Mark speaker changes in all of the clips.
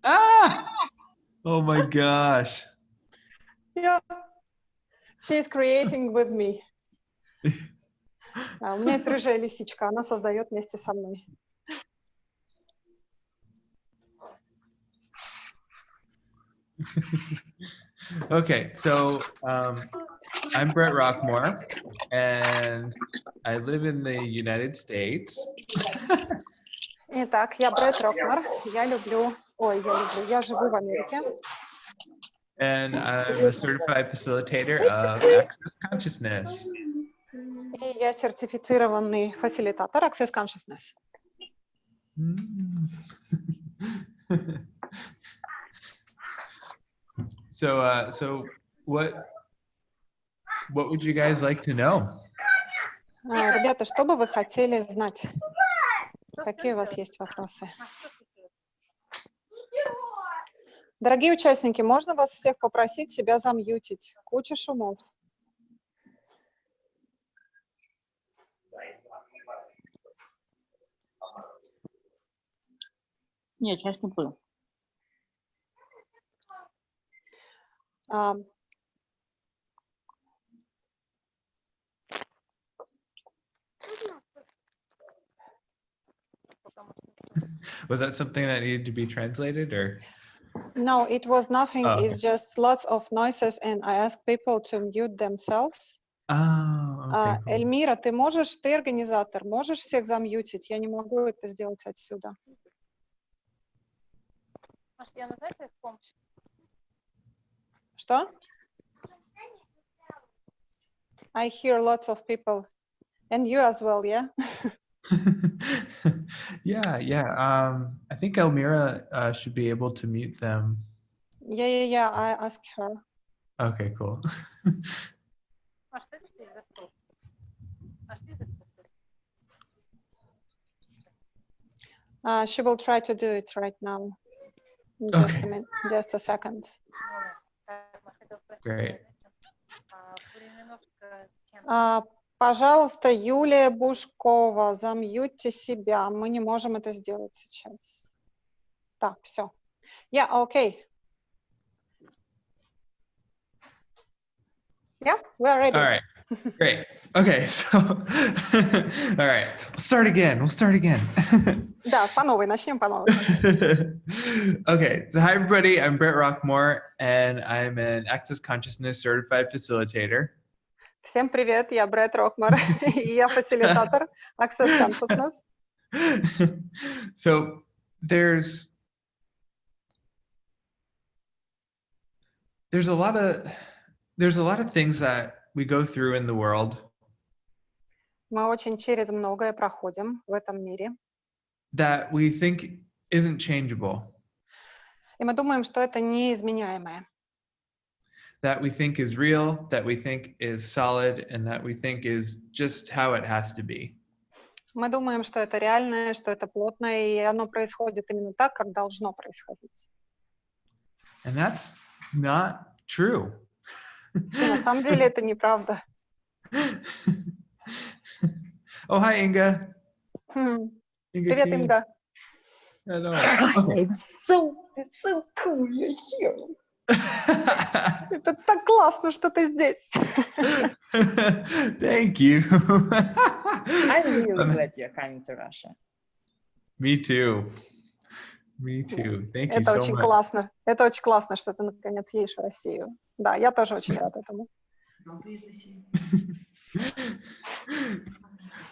Speaker 1: Ah! Oh my gosh.
Speaker 2: Yeah. She's creating with me. У меня есть рыжая лисичка, она создает вместе со мной.
Speaker 1: Okay, so I'm Brett Rokmor, and I live in the United States.
Speaker 2: Итак, я Брет Рокмор, я живу в Америке.
Speaker 1: And I'm a certified facilitator of Access Consciousness.
Speaker 2: И я сертифицированный фасилитатор Access Consciousness.
Speaker 1: So what would you guys like to know?
Speaker 2: Ребята, что бы вы хотели знать? Какие у вас есть вопросы? Дорогие участники, можно вас всех попросить себя замьютить? Куча шумов.
Speaker 3: Нет, сейчас не буду.
Speaker 1: Was that something that needed to be translated, or?
Speaker 2: No, it was nothing.
Speaker 1: Oh, okay.
Speaker 2: It's just lots of noises, and I ask people to mute themselves.
Speaker 1: Oh, okay, cool.
Speaker 2: Эльмира, ты организатор, можешь всех замьютить? Я не могу это сделать отсюда. Что? I hear lots of people, and you as well, yeah?
Speaker 1: Yeah. I think Elmira should be able to mute them.
Speaker 2: Yeah. I asked her.
Speaker 1: Okay, cool.
Speaker 2: She will try to do it right now. Just a minute, just a second.
Speaker 1: Great.
Speaker 2: Пожалуйста, Юлия Бушкова, замьютьте себя. Мы не можем это сделать сейчас. Так, все. Yeah, okay. Yeah, we're ready.
Speaker 1: All right. Great. Okay, so all right. We'll start again.
Speaker 2: Да, по новой, начнем по новой.
Speaker 1: Okay, so hi everybody, I'm Brett Rokmor, and I'm an Access Consciousness Certified Facilitator.
Speaker 2: Всем привет, я Брет Рокмор, и я фасилитатор Access Consciousness.
Speaker 1: So there's a lot of things that we go through in the world.
Speaker 2: Мы очень через многое проходим в этом мире.
Speaker 1: That we think isn't changeable.
Speaker 2: И мы думаем, что это неизменяемое.
Speaker 1: That we think is real, that we think is solid, and that we think is just how it has to be.
Speaker 2: Мы думаем, что это реальное, что это плотное, и оно происходит именно так, как должно происходить.
Speaker 1: And that's not true.
Speaker 2: И на самом деле это неправда.
Speaker 1: Oh, hi, Inga.
Speaker 2: Привет, Инга.
Speaker 1: Hello.
Speaker 3: It's so cool you're here.
Speaker 2: Это так классно, что ты здесь.
Speaker 1: Thank you.
Speaker 3: I'm really glad you're coming to Russia.
Speaker 1: Me too. Thank you
Speaker 2: Это
Speaker 1: so
Speaker 2: очень
Speaker 1: much.
Speaker 2: классно. Это очень классно, что ты наконец едешь в Россию. Да, я тоже очень рада этому.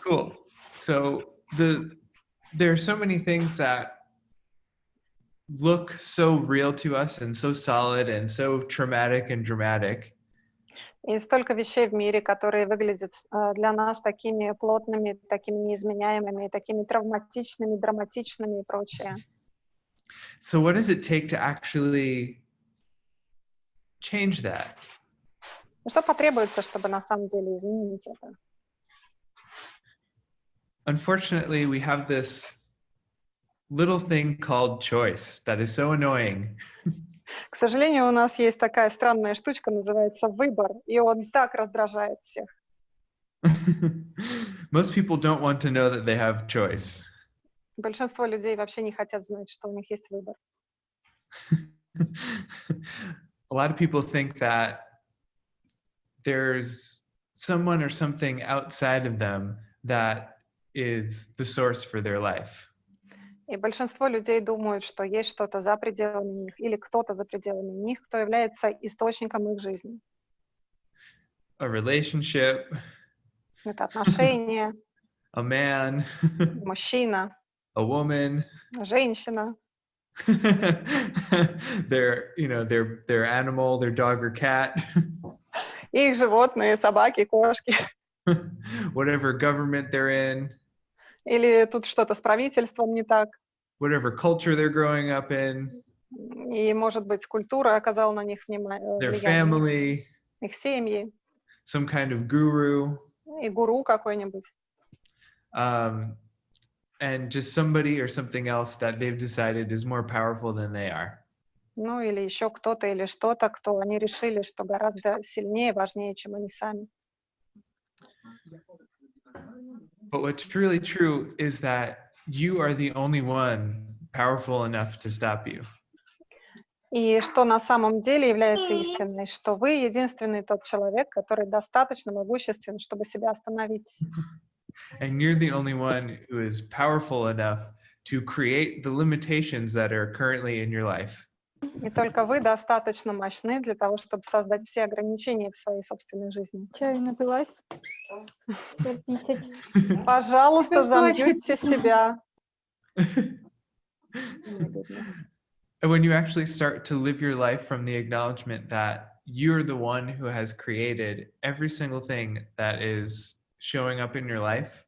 Speaker 1: Cool. So there are so many things that look so real to us and so solid and so traumatic and dramatic.
Speaker 2: И столько вещей в мире, которые выглядят для нас такими плотными, такими неизменяемыми, такими травматичными, драматичными и прочее.
Speaker 1: So what does it take to actually change that?
Speaker 2: Что потребуется, чтобы на самом деле изменить это?
Speaker 1: Unfortunately, we have this little thing called choice that is so annoying.
Speaker 2: К сожалению, у нас есть такая странная штучка, называется выбор, и он так раздражает всех.
Speaker 1: Most people don't want to know that they have choice.
Speaker 2: Большинство людей вообще не хотят знать, что у них есть выбор.
Speaker 1: A lot of people think that there's someone or something outside of them that is the source for their life.
Speaker 2: И большинство людей думают, что есть что-то за пределами них или кто-то за пределами них, кто является источником их жизни.
Speaker 1: A relationship,
Speaker 2: Это отношения,
Speaker 1: a man,
Speaker 2: мужчина,
Speaker 1: a woman,
Speaker 2: женщина,
Speaker 1: their animal, their dog or cat,
Speaker 2: их животные, собаки, кошки.
Speaker 1: whatever government they're in,
Speaker 2: Или тут что-то с правительством не так.
Speaker 1: whatever culture they're growing up in,
Speaker 2: И, может быть, культура оказала на них
Speaker 1: their
Speaker 2: влияние.
Speaker 1: family,
Speaker 2: Их семьи,
Speaker 1: some kind of guru,
Speaker 2: и гуру какой-нибудь.
Speaker 1: and just somebody or something else that they've decided is more powerful than they are.
Speaker 2: Ну, или еще кто-то или что-то, кто они решили, что гораздо сильнее, важнее, чем они сами.
Speaker 1: But what's really true is that you are the only one powerful enough to stop you.
Speaker 2: И что на самом деле является истиной, что вы единственный тот человек, который достаточно могуществен, чтобы себя остановить.
Speaker 1: And you're the only one who is powerful enough to create the limitations that are currently in your life.
Speaker 2: И только вы достаточно мощны для того, чтобы создать все ограничения в своей собственной жизни.
Speaker 4: Чаю напилась? 150.
Speaker 2: Пожалуйста,
Speaker 4: Точно.
Speaker 2: замьютьте себя.
Speaker 1: And when you actually start to live your life from the acknowledgement that you're the one who has created every single thing that is showing up in your life,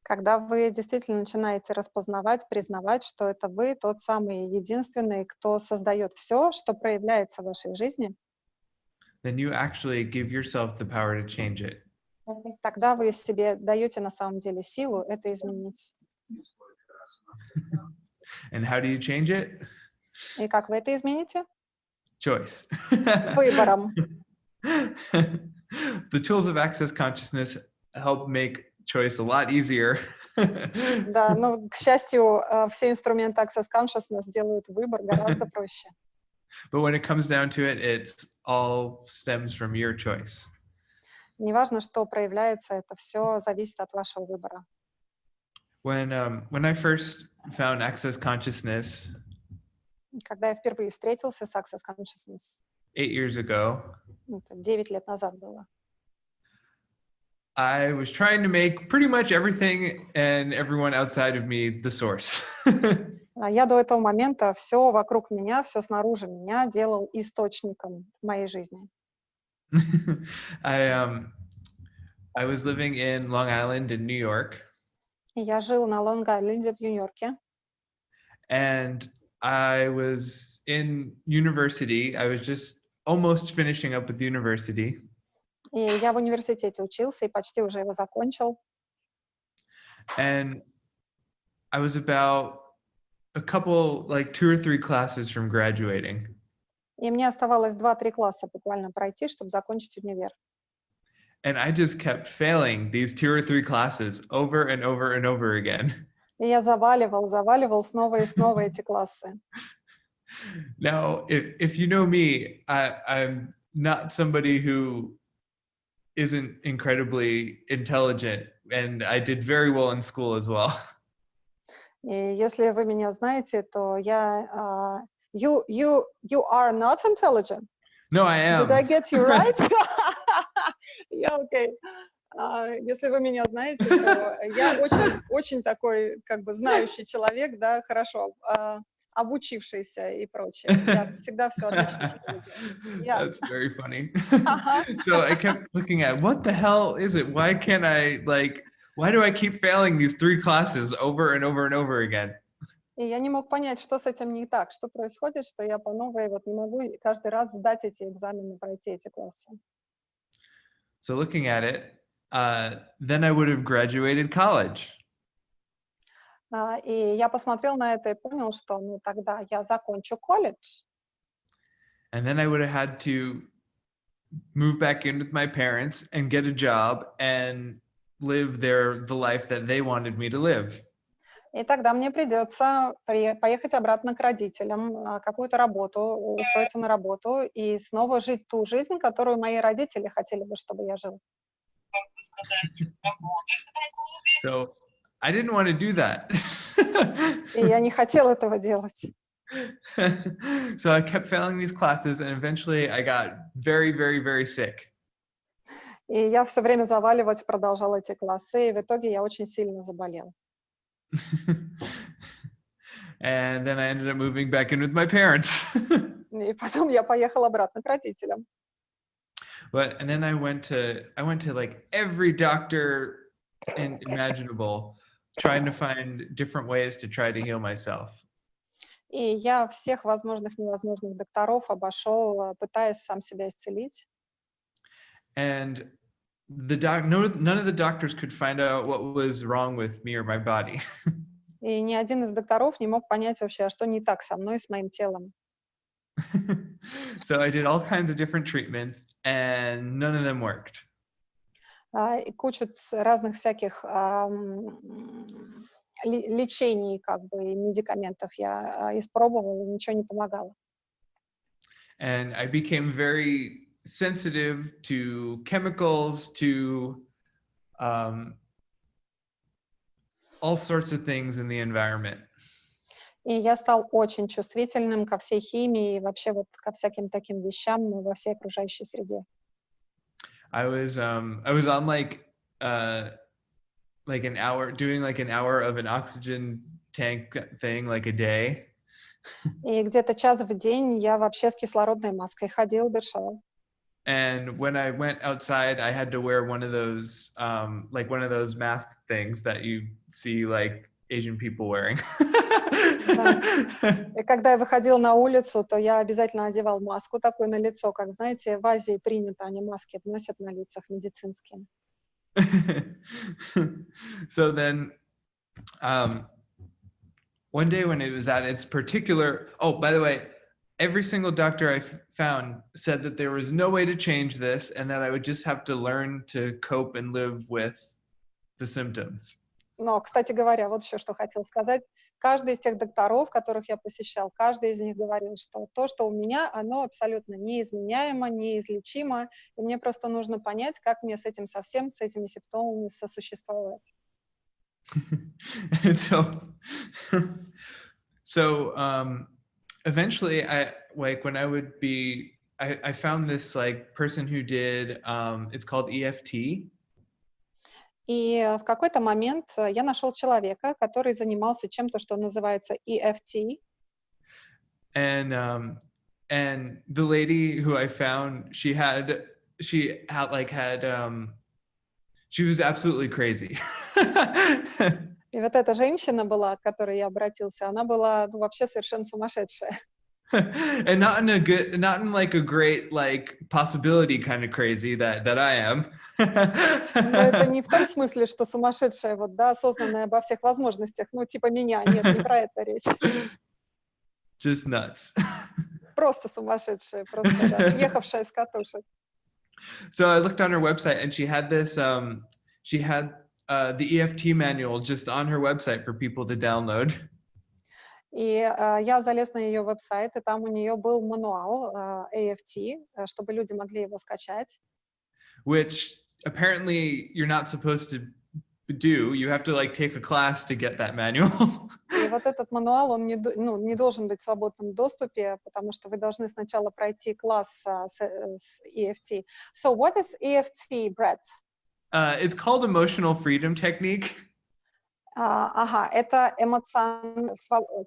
Speaker 2: Когда вы действительно начинаете распознавать, признавать, что это вы тот самый единственный, кто создает все, что проявляется в вашей жизни,
Speaker 1: then you actually give yourself the power to change it.
Speaker 2: тогда вы себе даете на самом деле силу это изменить.
Speaker 1: And how do you change it?
Speaker 2: И как вы это измените?
Speaker 1: Choice.
Speaker 2: Выбором.
Speaker 1: The tools of access consciousness help make choice a lot easier.
Speaker 2: Да, но, к счастью, все инструменты Access Consciousness делают выбор гораздо проще.
Speaker 1: But when it comes down to it, it all stems from your choice.
Speaker 2: Неважно, что проявляется, это все зависит от вашего выбора.
Speaker 1: When I first found access consciousness
Speaker 2: Когда я впервые встретился с Access Consciousness,
Speaker 1: 8 years ago,
Speaker 2: это 9 лет назад было,
Speaker 1: I was trying to make pretty much everything and everyone outside of me the source.
Speaker 2: я до этого момента все вокруг меня, все снаружи меня делал источником моей жизни.
Speaker 1: I was living in Long Island in New York.
Speaker 2: И я жил на Лонг-Айленде в Нью-Йорке.
Speaker 1: And I was in university. I was just almost finishing up with university.
Speaker 2: И я в университете учился и почти уже его закончил.
Speaker 1: And I was about a couple, like 2 or 3 classes from graduating.
Speaker 2: И мне оставалось 2-3 класса буквально пройти, чтобы закончить универ.
Speaker 1: And I just kept failing these 2 or 3 classes over and over and over again.
Speaker 2: И я заваливал снова и снова эти классы.
Speaker 1: Now, if you know me, I'm not somebody who isn't incredibly intelligent, and I did very well in school as well.
Speaker 2: И если вы меня знаете, то я... You are not intelligent.
Speaker 1: No, I am.
Speaker 2: Did I get you right? Я окей. Если вы меня знаете, то я очень такой, как бы, знающий человек, да, хорошо, обучившийся и прочее. Я всегда все отлично делаю.
Speaker 1: That's very funny. So I kept looking at, what the hell is it? Why can't I, like, why do I keep failing these 3 classes over and over and over again?
Speaker 2: И я не мог понять, что с этим не так, что происходит, что я по новой вот не могу каждый раз сдать эти экзамены, пройти эти классы.
Speaker 1: So looking at it, then I would have graduated college.
Speaker 2: И я посмотрел на это и понял, что ну тогда я закончу колледж.
Speaker 1: And then I would have had to move back in with my parents and get a job and live the life that they wanted me to live.
Speaker 2: И тогда мне придется поехать обратно к родителям, какую-то работу, устроиться на работу и снова жить ту жизнь, которую мои родители хотели бы, чтобы я жил.
Speaker 1: So I didn't want to do that.
Speaker 2: И я не хотел этого делать.
Speaker 1: So I kept failing these classes, and eventually I got very, very, very sick.
Speaker 2: И я все время заваливать продолжала эти классы, и в итоге я очень сильно заболел.
Speaker 1: And then I ended up moving back in with my parents.
Speaker 2: И потом я поехала обратно к родителям.
Speaker 1: And then I went to like every doctor imaginable, trying to find different ways to try to heal myself.
Speaker 2: И я всех возможных, невозможных докторов обошел, пытаясь сам себя исцелить.
Speaker 1: And none of the doctors could find out what was wrong with me or my body.
Speaker 2: И ни один из докторов не мог понять вообще, что не так со мной, с моим телом.
Speaker 1: So I did all kinds of different treatments, and none of them worked.
Speaker 2: И кучу разных всяких лечений, как бы, и медикаментов я испробовала, и ничего не помогало.
Speaker 1: And I became very sensitive to chemicals, to all sorts of things in the environment.
Speaker 2: И я стал очень чувствительным ко всей химии и вообще вот ко всяким таким вещам во всей окружающей среде.
Speaker 1: I was on like an hour, doing like an hour of an oxygen tank thing like a day.
Speaker 2: И где-то час в день я вообще с кислородной маской ходил, дышал.
Speaker 1: And when I went outside, I had to wear one of those mask things that you see like Asian people wearing.
Speaker 2: И когда я выходила на улицу, то я обязательно одевал маску такую на лицо, как, знаете, в Азии принято, они маски носят на лицах медицинские.
Speaker 1: So then, one day when it was at its particular, oh, by the way, every single doctor I found said that there was no way to change this and that I would just have to learn to cope and live with the symptoms.
Speaker 2: Но, кстати говоря, вот еще что хотел сказать. Каждый из тех докторов, которых я посещал, каждый из них говорил, что то, что у меня, оно абсолютно неизменяемо, неизлечимо, и мне просто нужно понять, как мне с этими симптомами сосуществовать.
Speaker 1: So eventually I found this like person who did, it's called EFT.
Speaker 2: И в какой-то момент я нашел человека, который занимался чем-то, что называется EFT.
Speaker 1: And the lady who I found, she was absolutely crazy.
Speaker 2: И вот эта женщина была, к которой я обратился, она была, ну, вообще совершенно сумасшедшая.
Speaker 1: And not in like a great like possibility kind of crazy that I am.
Speaker 2: Но это не в том смысле, что сумасшедшая, вот, да, осознанная обо всех возможностях, ну, типа меня, нет, не про это речь.
Speaker 1: Just nuts.
Speaker 2: Просто сумасшедшая, просто, да, съехавшая с катушек.
Speaker 1: So I looked on her website and she had this, the EFT manual just on her website for people to download.
Speaker 2: И я залез на ее веб-сайт, и там у нее был мануал EFT, чтобы люди могли его скачать.
Speaker 1: Which apparently you're not supposed to do. You have to like take a class to get that manual.
Speaker 2: И вот этот мануал, он не должен быть в свободном доступе, потому что вы должны сначала пройти класс с EFT. So what is EFT, Brett?
Speaker 1: It's called emotional freedom technique.
Speaker 2: Это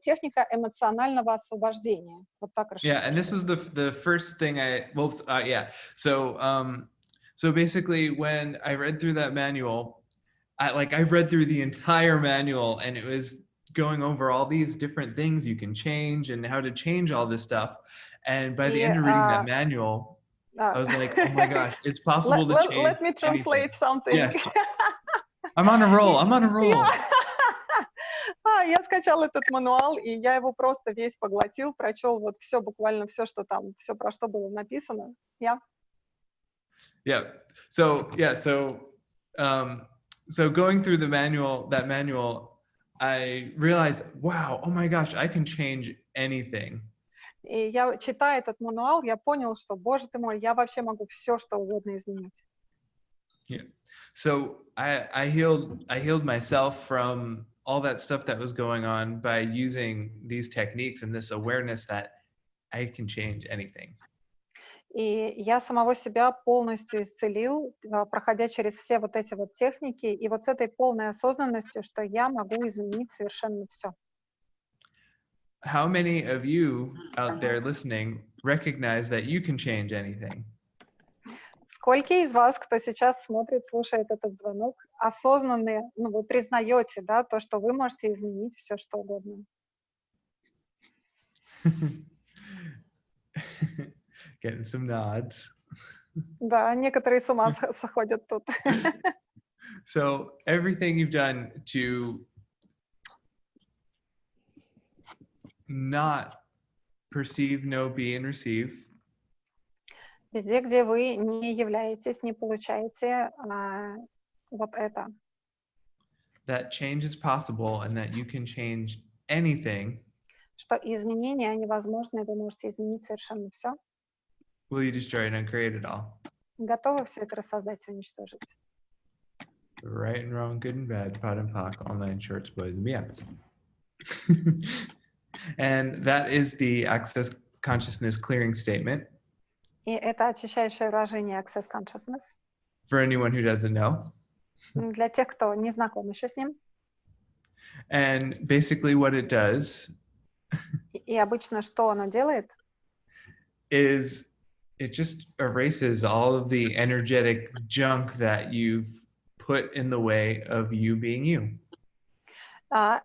Speaker 2: техника эмоционального освобождения. Вот так
Speaker 1: Yeah, and this was the first thing So basically, when I read through that manual, I read through the entire manual, and it was going over all these different things you can change and how to change all this stuff. And by the end of reading that manual, I was like, oh my gosh, it's possible to change.
Speaker 2: Let me translate
Speaker 1: anything.
Speaker 2: something.
Speaker 1: Yes. I'm on a roll.
Speaker 2: Я скачала этот мануал, и я его просто весь поглотил, прочел вот все, буквально все, что там, все, про что было написано.
Speaker 1: So going through that manual, I realized, wow, oh my gosh, I can change anything.
Speaker 2: И я, читая этот мануал, я понял, что, боже ты мой, я вообще могу все, что угодно изменить.
Speaker 1: Yeah. So I healed myself from all that stuff that was going on by using these techniques and this awareness that I can change anything.
Speaker 2: И я самого себя полностью исцелил, проходя через все вот эти вот техники, и вот с этой полной осознанностью, что я могу изменить совершенно все.
Speaker 1: How many of you out there listening recognize that you can change anything?
Speaker 2: Сколько из вас, кто сейчас смотрит, слушает этот звонок, осознанные, ну, вы признаете, да, то, что вы можете изменить все, что угодно?
Speaker 1: Getting some nods.
Speaker 2: Да, некоторые с ума сходят тут.
Speaker 1: So everything you've done to not perceive, know, be, and receive.
Speaker 2: Везде, где вы не являетесь, не получаете вот это.
Speaker 1: That change is possible and that you can change anything.
Speaker 2: Что изменения, они возможны, и вы можете изменить совершенно все.
Speaker 1: Will you destroy and uncreate it all?
Speaker 2: Готовы все это рассоздать и уничтожить?
Speaker 1: Right and wrong, good and bad, pot and pock, all nine shorts, boys and beyonds. And that is the Access Consciousness Clearing Statement.
Speaker 2: И это очищающее выражение Access Consciousness.
Speaker 1: For anyone who doesn't know.
Speaker 2: Для тех, кто не знаком еще с ним.
Speaker 1: And basically what it does
Speaker 2: И обычно что оно делает?
Speaker 1: Is it just erases all of the energetic junk that you've put in the way of you being you.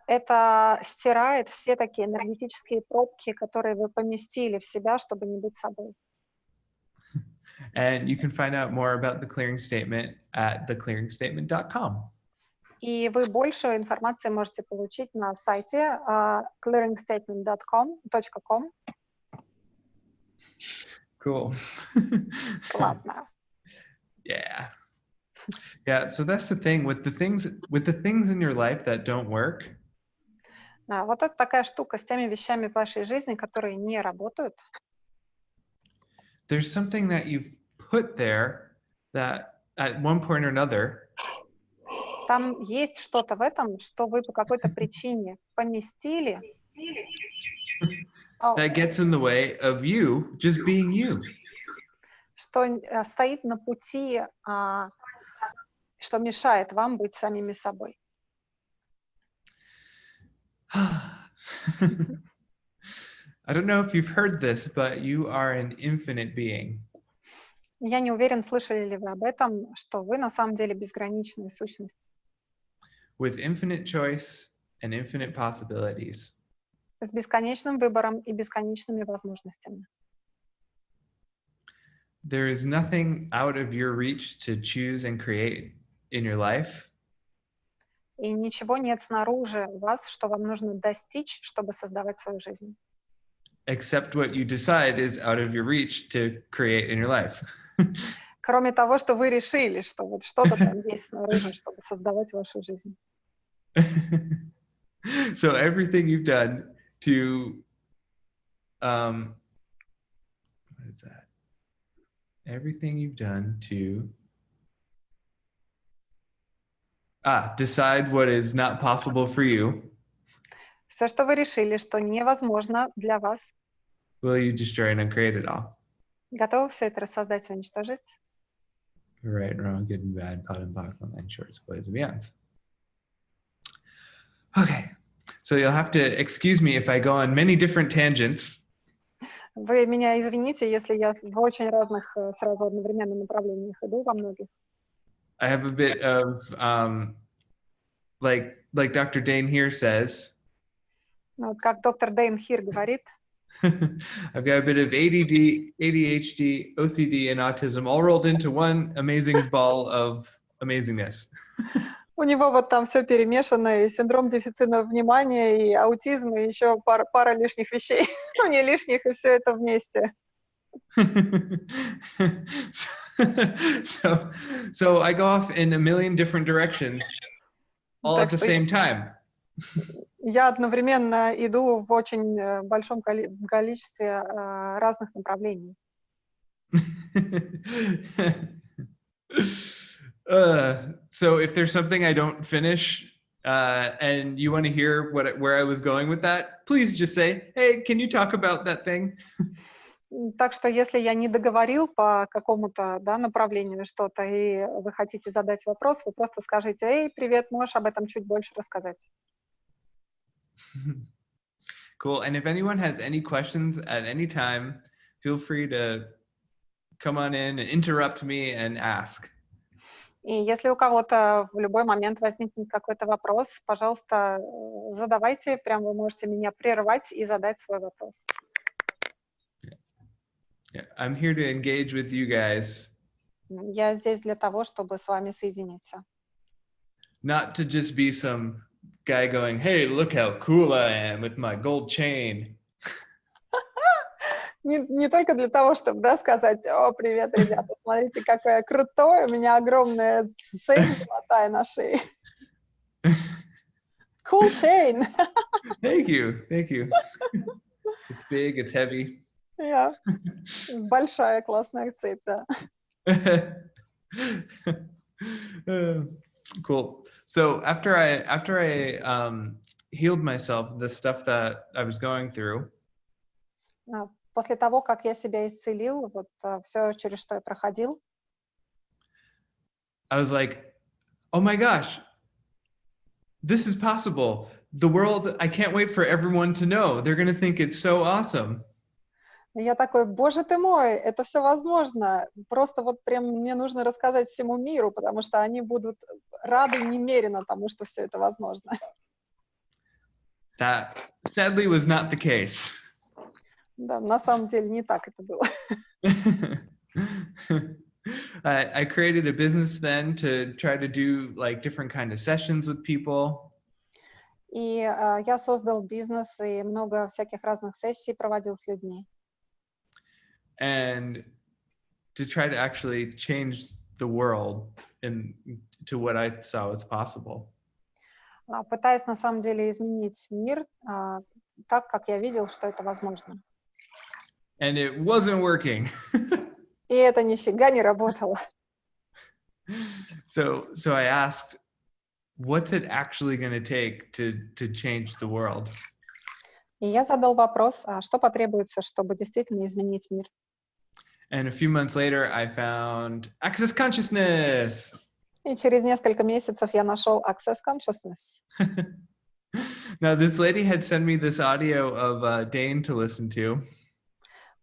Speaker 2: Это стирает все такие энергетические пробки, которые вы поместили в себя, чтобы не быть собой.
Speaker 1: And you can find out more about the clearing statement at theclearingstatement.com.
Speaker 2: И вы больше информации можете получить на сайте clearingstatement.com.
Speaker 1: Cool.
Speaker 2: Классно.
Speaker 1: Yeah. Yeah, so that's the thing with the things in your life that don't work.
Speaker 2: Вот это такая штука с теми вещами в вашей жизни, которые не работают.
Speaker 1: There's something that you've put there that at one point or another.
Speaker 2: Там есть что-то в этом, что вы по какой-то причине поместили.
Speaker 1: That gets in the way of you just being you.
Speaker 2: Что стоит на пути, что мешает вам быть самими собой.
Speaker 1: I don't know if you've heard this, but you are an infinite being.
Speaker 2: Я не уверен, слышали ли вы об этом, что вы на самом деле безграничная сущность.
Speaker 1: With infinite choice and infinite possibilities.
Speaker 2: С бесконечным выбором и бесконечными возможностями.
Speaker 1: There is nothing out of your reach to choose and create in your life.
Speaker 2: И ничего нет снаружи вас, что вам нужно достичь, чтобы создавать свою жизнь.
Speaker 1: Except what you decide is out of your reach to create in your life.
Speaker 2: Кроме того, что вы решили, что вот что-то там есть снаружи, чтобы создавать вашу жизнь.
Speaker 1: So everything you've done to, what is that? Everything you've done to decide what is not possible for you.
Speaker 2: Все, что вы решили, что невозможно для вас.
Speaker 1: Will you destroy and uncreate it all?
Speaker 2: Готовы все это рассоздать и уничтожить?
Speaker 1: Right and wrong, good and bad, pot and pock, online shorts, boys and beyonds. Okay, so you'll have to excuse me if I go on many different tangents.
Speaker 2: Вы меня извините, если я в очень разных сразу одновременно направлениях иду, во многих.
Speaker 1: I have a bit of, like Dr. Dane here says.
Speaker 2: Вот как доктор Дэйн Хир говорит.
Speaker 1: I've got a bit of ADD, ADHD, OCD, and autism all rolled into one amazing ball of amazingness.
Speaker 2: У него вот там все перемешано, и синдром дефицита внимания, и аутизм, и еще пара лишних вещей. Ну, не лишних, и все это вместе.
Speaker 1: So I go off in a million different directions all at the same time.
Speaker 2: Я одновременно иду в очень большом количестве разных направлений.
Speaker 1: So if there's something I don't finish and you want to hear where I was going with that, please just say, hey, can you talk about that thing?
Speaker 2: Так что если я не договорил по какому-то, да, направлению что-то, и вы хотите задать вопрос, вы просто скажите: «Эй, привет, можешь об этом чуть больше рассказать?»
Speaker 1: Cool. And if anyone has any questions at any time, feel free to come on in and interrupt me and ask.
Speaker 2: И если у кого-то в любой момент возникнет какой-то вопрос, пожалуйста, задавайте, прям вы можете меня прервать и задать свой вопрос.
Speaker 1: Yeah, I'm here to engage with you guys.
Speaker 2: Я здесь для того, чтобы с вами соединиться.
Speaker 1: Not to just be some guy going, hey, look how cool I am with my gold chain.
Speaker 2: Не только для того, чтобы, да, сказать: «О, привет, ребята, смотрите, какой я крутой, у меня огромная цепь золотая на шее». Cool chain.
Speaker 1: Thank you. It's big, it's heavy.
Speaker 2: Yeah. Большая классная цепь, да.
Speaker 1: Cool. So after I healed myself, the stuff that I was going through,
Speaker 2: После того, как я себя исцелил, вот все, через что я проходил,
Speaker 1: I was like, oh my gosh, this is possible. The world, I can't wait for everyone to know. They're going to think it's so awesome.
Speaker 2: я такой: «Боже ты мой, это все возможно. Просто вот прям мне нужно рассказать всему миру, потому что они будут рады немерено тому, что все это возможно».
Speaker 1: That sadly was not the case.
Speaker 2: Да, на самом деле не так это было.
Speaker 1: I created a business then to try to do like different kind of sessions with people.
Speaker 2: И я создал бизнес и много всяких разных сессий проводил с людьми.
Speaker 1: And to try to actually change the world to what I saw was possible.
Speaker 2: Пытаясь на самом деле изменить мир так, как я видел, что это возможно.
Speaker 1: And it wasn't working.
Speaker 2: И это нифига не работало.
Speaker 1: So I asked, what's it actually going to take to change the world?
Speaker 2: И я задал вопрос: а что потребуется, чтобы действительно изменить мир?
Speaker 1: And a few months later, I found access consciousness.
Speaker 2: И через несколько месяцев я нашел Access Consciousness.
Speaker 1: Now, this lady had sent me this audio of Dane to listen to.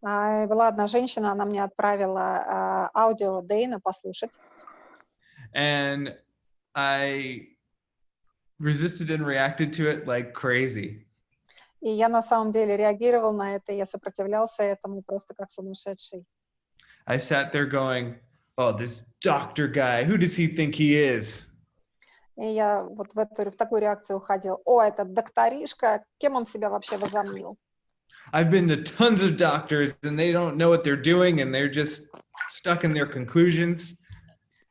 Speaker 2: Была одна женщина, она мне отправила аудио Дэйна послушать.
Speaker 1: And I resisted and reacted to it like crazy.
Speaker 2: И я на самом деле реагировал на это, я сопротивлялся этому просто как сумасшедший.
Speaker 1: I sat there going, oh, this doctor guy, who does he think he is?
Speaker 2: И я вот в такую реакцию уходил. О, этот докторишка, кем он себя вообще возомнил?
Speaker 1: I've been to tons of doctors and they don't know what they're doing and they're just stuck in their conclusions.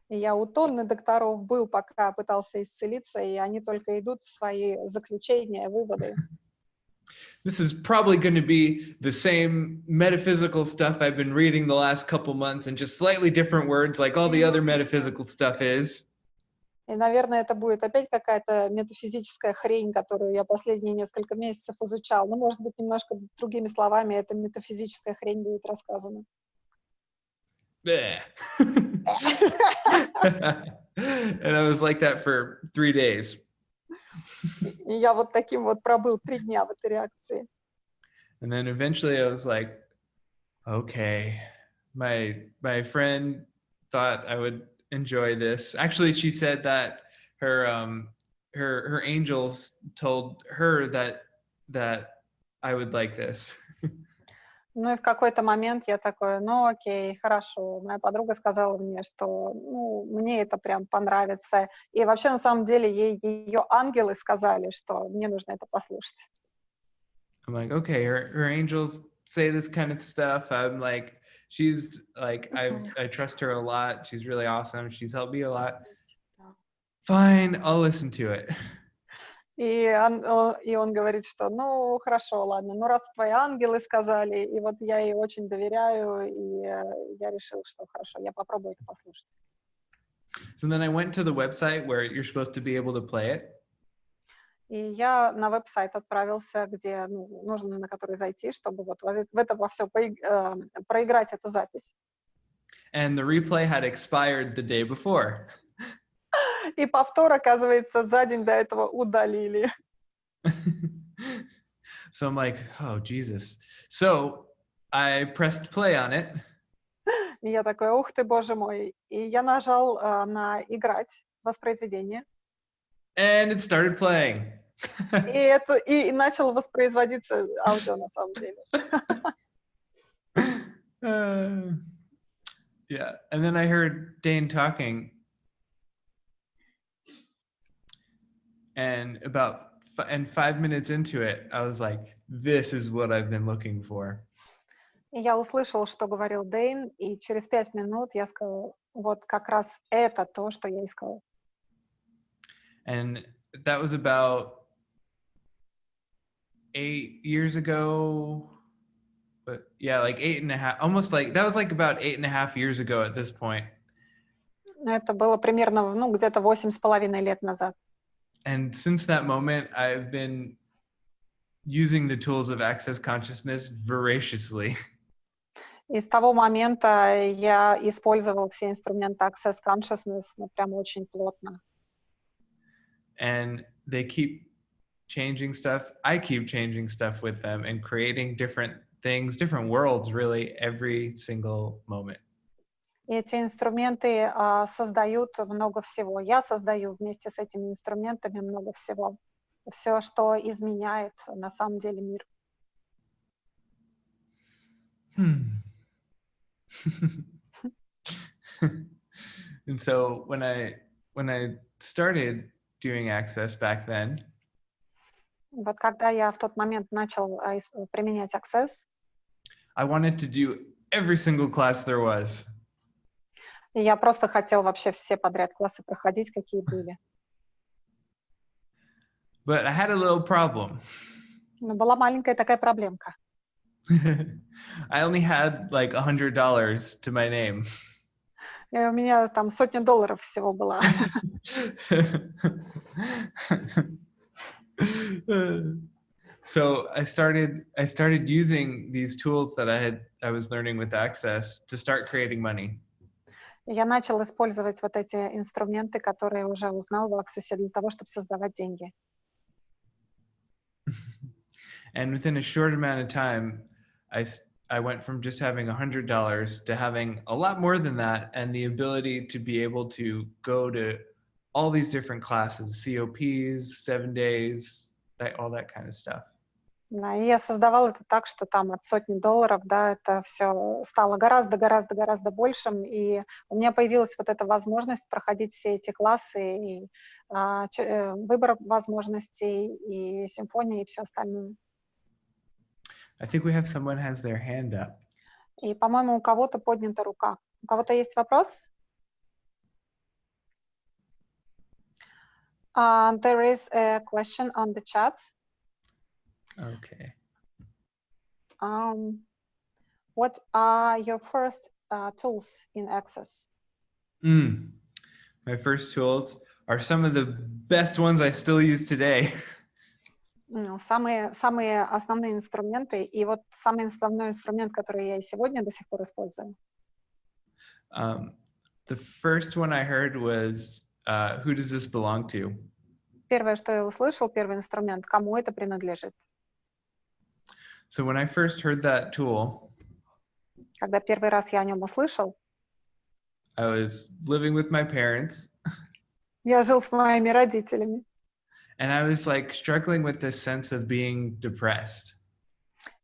Speaker 2: И я у тонны докторов был, пока пытался исцелиться, и они только идут в свои заключения, выводы.
Speaker 1: This is probably going to be the same metaphysical stuff I've been reading the last couple months in just slightly different words, like all the other metaphysical stuff is.
Speaker 2: И, наверное, это будет опять какая-то метафизическая хрень, которую я последние несколько месяцев изучал. Ну, может быть, немножко другими словами, эта метафизическая хрень будет рассказана.
Speaker 1: And I was like that for 3 days.
Speaker 2: И я вот таким вот пробыл 3 дня в этой реакции.
Speaker 1: And then eventually I was like, okay, my friend thought I would enjoy this. Actually, she said that her angels told her that I would like this.
Speaker 2: Ну и в какой-то момент я такой: ну окей, хорошо. Моя подруга сказала мне, что мне это прям понравится. И вообще, на самом деле, ей ее ангелы сказали, что мне нужно это послушать.
Speaker 1: I'm like, okay, her angels say this kind of stuff. I'm like, she's like, I trust her a lot. She's really awesome. She's helped me a lot. Fine, I'll listen to it.
Speaker 2: И он говорит, что ну хорошо, ладно, ну раз твои ангелы сказали, и вот я ей очень доверяю, и я решил, что хорошо, я попробую это послушать.
Speaker 1: So then I went to the website where you're supposed to be able to play it.
Speaker 2: И я на веб-сайт отправился, где нужно на который зайти, чтобы вот в это во все проиграть эту запись.
Speaker 1: And the replay had expired the day before.
Speaker 2: И повтор, оказывается, за день до этого удалили.
Speaker 1: So I'm like, oh, Jesus. So I pressed play on it.
Speaker 2: И я такой, ух ты, боже мой. И я нажал на «играть», воспроизведение.
Speaker 1: And it started playing.
Speaker 2: И начал воспроизводиться аудио на самом деле.
Speaker 1: Yeah. And then I heard Dane talking. And 5 minutes into it, I was like, this is what I've been looking for.
Speaker 2: И я услышал, что говорил Дэйн, и через 5 минут я сказала, вот как раз это то, что я искала.
Speaker 1: And that was about 8 years ago. But yeah, like 8.5, almost like, that was like about 8.5 years ago at this point.
Speaker 2: Это было примерно, где-то 8,5 лет назад.
Speaker 1: And since that moment, I've been using the tools of access consciousness voraciously.
Speaker 2: И с того момента я использовал все инструменты Access Consciousness, прям очень плотно.
Speaker 1: And they keep changing stuff. I keep changing stuff with them and creating different things, different worlds, really, every single moment.
Speaker 2: И эти инструменты создают много всего. Я создаю вместе с этими инструментами много всего. Все, что изменяет на самом деле мир.
Speaker 1: And so when I started doing access back then,
Speaker 2: Вот когда я в тот момент начал применять Access,
Speaker 1: I wanted to do every single class there was.
Speaker 2: и я просто хотел вообще все подряд классы проходить, какие были.
Speaker 1: But I had a little problem.
Speaker 2: Но была маленькая такая проблемка.
Speaker 1: I only had like $100 to my name.
Speaker 2: И у меня там $100 всего было.
Speaker 1: So I started using these tools that I was learning with Access to start creating money.
Speaker 2: Я начал использовать вот эти инструменты, которые уже узнал в Access, для того, чтобы создавать деньги.
Speaker 1: And within a short amount of time, I went from just having $100 to having a lot more than that, and the ability to be able to go to all these different classes, COPs, 7 days, all that kind of stuff.
Speaker 2: Да, и я создавала это так, что там от $100, да, это все стало гораздо большим, и у меня появилась вот эта возможность проходить все эти классы, и выбор возможностей, и симфония, и все остальное.
Speaker 1: I think we have someone has their hand up.
Speaker 2: И, по-моему, у кого-то поднята рука. У кого-то есть вопрос? There is a question on the chat.
Speaker 1: Okay.
Speaker 2: What are your first tools in Access?
Speaker 1: My first tools are some of the best ones I still use today.
Speaker 2: Самые основные инструменты, и вот самый основной инструмент, который я и сегодня до сих пор использую.
Speaker 1: The first one I heard was, who does this belong to?
Speaker 2: Первое, что я услышал, первый инструмент, кому это принадлежит.
Speaker 1: So when I first heard that tool,
Speaker 2: когда первый раз я о нем услышал,
Speaker 1: I was living with my parents.
Speaker 2: Я жил с моими родителями.
Speaker 1: And I was like struggling with this sense of being depressed.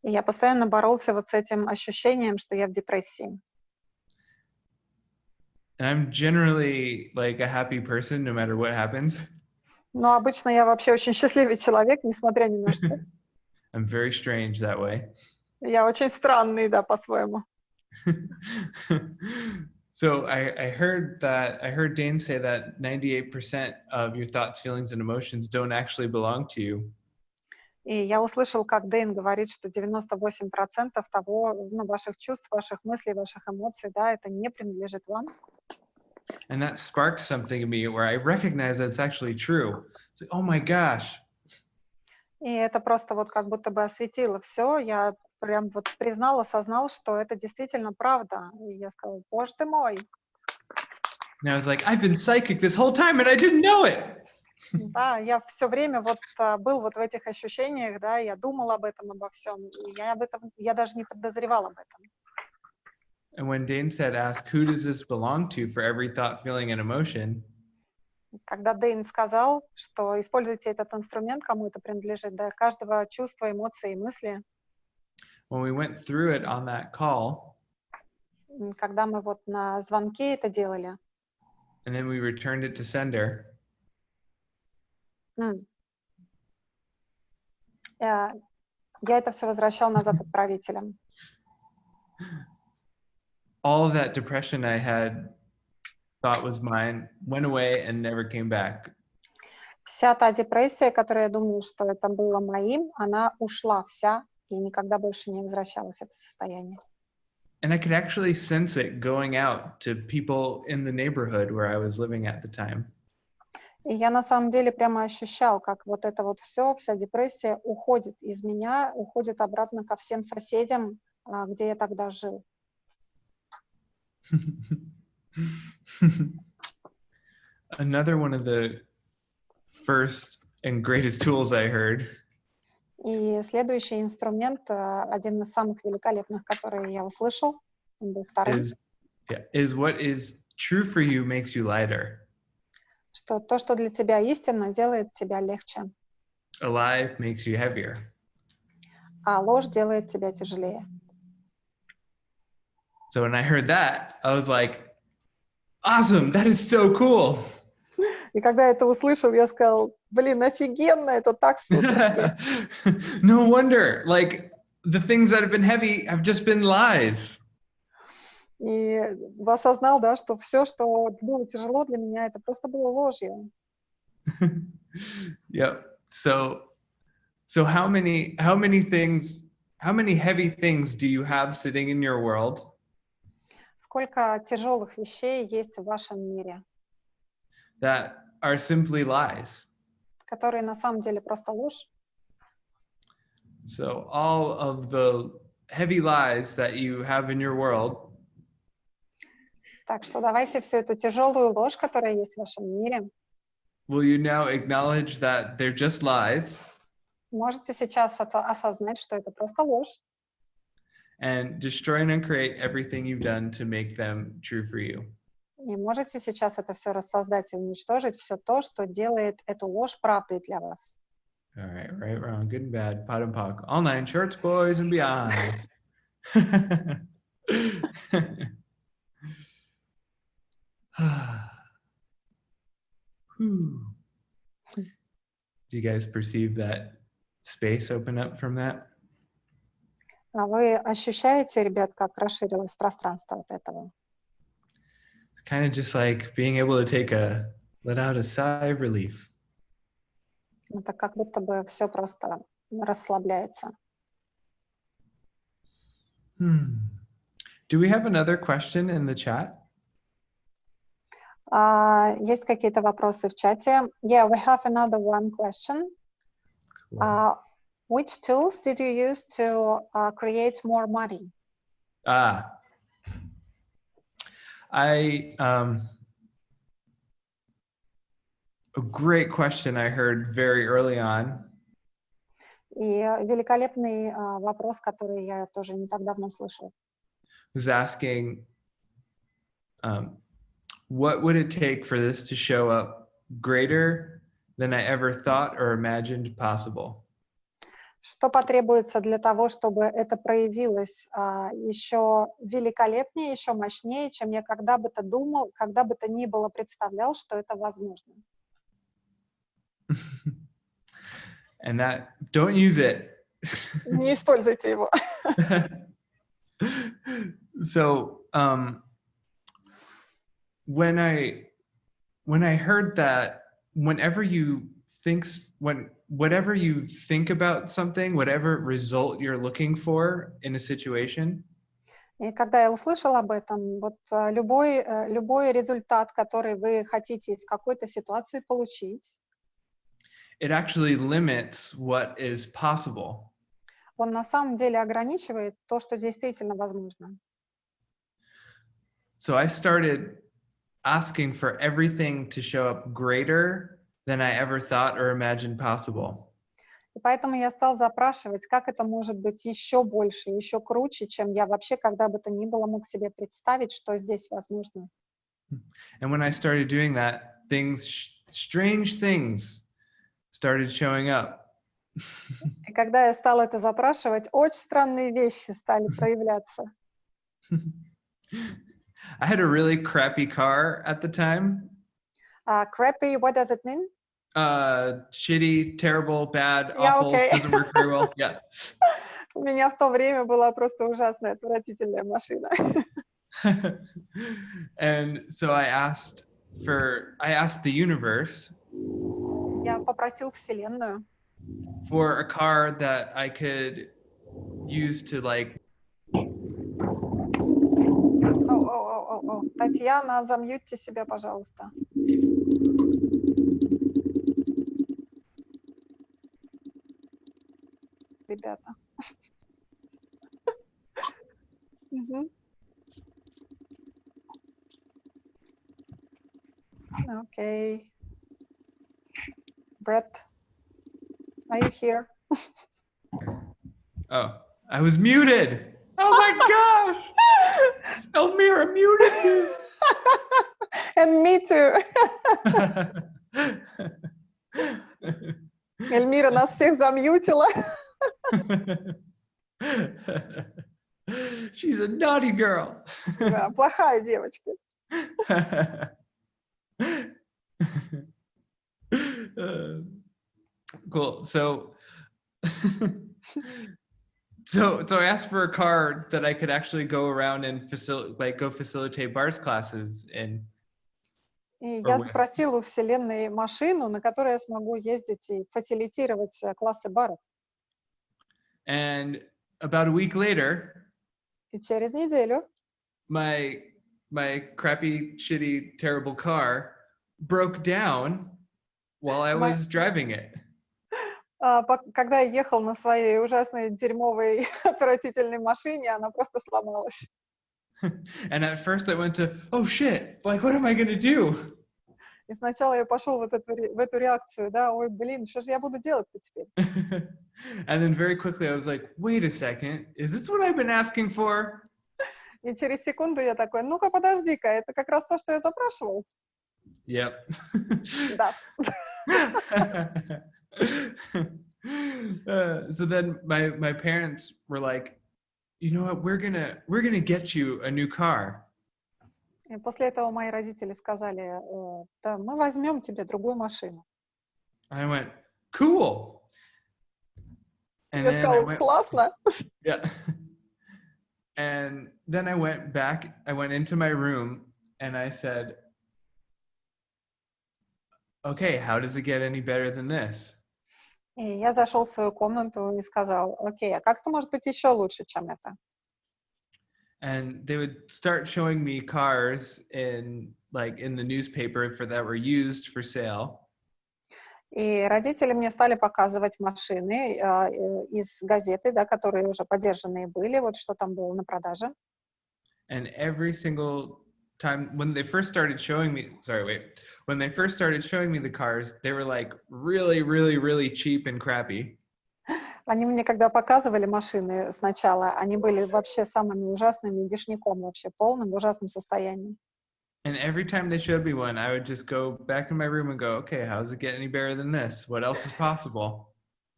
Speaker 2: И я постоянно боролся вот с этим ощущением, что я в депрессии.
Speaker 1: And I'm generally like a happy person no matter what happens.
Speaker 2: Но обычно я вообще очень счастливый человек, несмотря ни на что.
Speaker 1: I'm very strange that way.
Speaker 2: Я очень странный, да, по-своему.
Speaker 1: So I heard Dane say that 98% of your thoughts, feelings, and emotions don't actually belong to you.
Speaker 2: И я услышал, как Дэйн говорит, что 98% того, ну, ваших чувств, ваших мыслей, ваших эмоций, да, это не принадлежит вам.
Speaker 1: And that sparked something in me where I recognize that it's actually true. It's like, oh my gosh.
Speaker 2: И это просто вот как будто бы осветило все. Я прям вот признал, осознал, что это действительно правда. И я сказала, боже ты мой.
Speaker 1: And I was like, I've been psychic this whole time and I didn't know it.
Speaker 2: Да, я все время вот был вот в этих ощущениях, да, я думал об этом, обо всем, и я даже не подозревала об этом.
Speaker 1: And when Dane said, ask, who does this belong to for every thought, feeling, and emotion?
Speaker 2: Когда Дэйн сказал, что используйте этот инструмент, кому это принадлежит, да, каждого чувства, эмоции и мысли.
Speaker 1: When we went through it on that call,
Speaker 2: когда мы вот на звонке это делали,
Speaker 1: and then we returned it to sender,
Speaker 2: я это все возвращал назад отправителям.
Speaker 1: all of that depression I had thought was mine went away and never came back.
Speaker 2: Вся та депрессия, которая я думала, что это было моим, она ушла вся и никогда больше не возвращалась, это состояние.
Speaker 1: And I could actually sense it going out to people in the neighborhood where I was living at the time.
Speaker 2: И я на самом деле прямо ощущал, как вот это вот все, вся депрессия уходит из меня, уходит обратно ко всем соседям, где я тогда жил.
Speaker 1: Another one of the first and greatest tools I heard.
Speaker 2: И следующий инструмент, один из самых великолепных, которые я услышал, он был вторым,
Speaker 1: is what is true for you makes you lighter.
Speaker 2: Что то, что для тебя истинно, делает тебя легче.
Speaker 1: A lie makes you heavier.
Speaker 2: А ложь делает тебя тяжелее.
Speaker 1: So when I heard that, I was like, awesome, that is so cool.
Speaker 2: И когда я это услышал, я сказал, блин, офигенно, это так суперски.
Speaker 1: No wonder, like, the things that have been heavy have just been lies.
Speaker 2: И осознал, да, что все, что было тяжело для меня, это просто было ложью.
Speaker 1: Yep. So how many heavy things do you have sitting in your world?
Speaker 2: Сколько тяжелых вещей есть в вашем мире,
Speaker 1: That are simply lies.
Speaker 2: которые на самом деле просто ложь.
Speaker 1: So all of the heavy lies that you have in your world,
Speaker 2: Так что давайте всю эту тяжелую ложь, которая есть в вашем мире,
Speaker 1: will you now acknowledge that they're just lies
Speaker 2: можете сейчас осознать, что это просто ложь,
Speaker 1: and destroy and uncreate everything you've done to make them true for you?
Speaker 2: и можете сейчас это все рассоздать и уничтожить, все то, что делает эту ложь правдой для вас.
Speaker 1: All right, right, wrong, good and bad, pot and pock, all nine shorts, boys and beyonds. Do you guys perceive that space open up from that?
Speaker 2: А вы ощущаете, ребят, как расширилось пространство от этого?
Speaker 1: Kind of just like being able to let out a sigh of relief.
Speaker 2: Это как будто бы все просто расслабляется.
Speaker 1: Do we have another question in the chat?
Speaker 2: Есть какие-то вопросы в чате? Yeah, we have another one question.
Speaker 1: Cool.
Speaker 2: Which tools did you use to create more money?
Speaker 1: A great question I heard very early on.
Speaker 2: И великолепный вопрос, который я тоже не так давно слышала.
Speaker 1: Was asking, what would it take for this to show up greater than I ever thought or imagined possible?
Speaker 2: Что потребуется для того, чтобы это проявилось еще великолепнее, еще мощнее, чем я когда бы то думал, когда бы то ни было представлял, что это возможно?
Speaker 1: And that, don't use it.
Speaker 2: Не используйте его.
Speaker 1: So, when I heard that whatever you think about something, whatever result you're looking for in a situation,
Speaker 2: И когда я услышала об этом, вот любой результат, который вы хотите из какой-то ситуации получить,
Speaker 1: it actually limits what is possible.
Speaker 2: он на самом деле ограничивает то, что действительно возможно.
Speaker 1: So I started asking for everything to show up greater than I ever thought or imagined possible.
Speaker 2: И поэтому я стал запрашивать, как это может быть еще больше, еще круче, чем я вообще когда бы то ни было мог себе представить, что здесь возможно.
Speaker 1: And when I started doing that, strange things started showing up.
Speaker 2: И когда я стала это запрашивать, очень странные вещи стали проявляться.
Speaker 1: I had a really crappy car at the time.
Speaker 2: Crappy, what does it mean?
Speaker 1: Shitty, terrible, bad,
Speaker 2: Yeah,
Speaker 1: awful,
Speaker 2: okay.
Speaker 1: doesn't work very well. Yeah.
Speaker 2: У меня в то время была просто ужасная, отвратительная машина.
Speaker 1: And so I asked the universe
Speaker 2: Я попросил Вселенную
Speaker 1: for a car that I could use to like.
Speaker 2: Татьяна, замьютьте себя, пожалуйста. Ребята. Okay. Brett, are you here?
Speaker 1: Oh, I was muted. Oh my gosh! Elmira muted me.
Speaker 2: And me too. Эльмира нас всех замьютила.
Speaker 1: She's a naughty girl.
Speaker 2: Да, плохая девочка.
Speaker 1: Cool. So I asked for a car that I could actually go around and facilitate bars classes in.
Speaker 2: И я спросила у Вселенной машину, на которой я смогу ездить и фасилитировать классы баров.
Speaker 1: And about a week later,
Speaker 2: и через неделю
Speaker 1: my crappy, shitty, terrible car broke down while I was driving it.
Speaker 2: Когда я ехал на своей ужасной, дерьмовой, отвратительной машине, она просто сломалась.
Speaker 1: And at first I went to, oh shit, like what am I gonna do?
Speaker 2: И сначала я пошел в эту реакцию, да, ой, блин, что же я буду делать-то теперь?
Speaker 1: And then very quickly I was like, wait a second, is this what I've been asking for?
Speaker 2: И через секунду я такой, ну-ка, подожди-ка, это как раз то, что я запрашивал.
Speaker 1: Yep.
Speaker 2: Да.
Speaker 1: So then my parents were like, you know what, we're gonna get you a new car.
Speaker 2: И после этого мои родители сказали, да, мы возьмем тебе другую машину.
Speaker 1: I went, cool. And
Speaker 2: Я сказал, классно.
Speaker 1: Yeah. And then I went into my room and I said, okay, how does it get any better than this?
Speaker 2: И я зашел в свою комнату и сказал, окей, а как это может быть еще лучше, чем это?
Speaker 1: And they would start showing me cars in the newspaper that were used for sale.
Speaker 2: И родители мне стали показывать машины из газеты, да, которые уже подержанные были, вот что там было на продаже.
Speaker 1: And every single time when they first started showing me the cars, they were like really, really, really cheap and crappy.
Speaker 2: Они мне, когда показывали машины сначала, они были вообще самыми ужасными, дешником вообще, полным, в ужасном состоянии.
Speaker 1: And every time they showed me one, I would just go back in my room and go, okay, how does it get any better than this? What else is possible?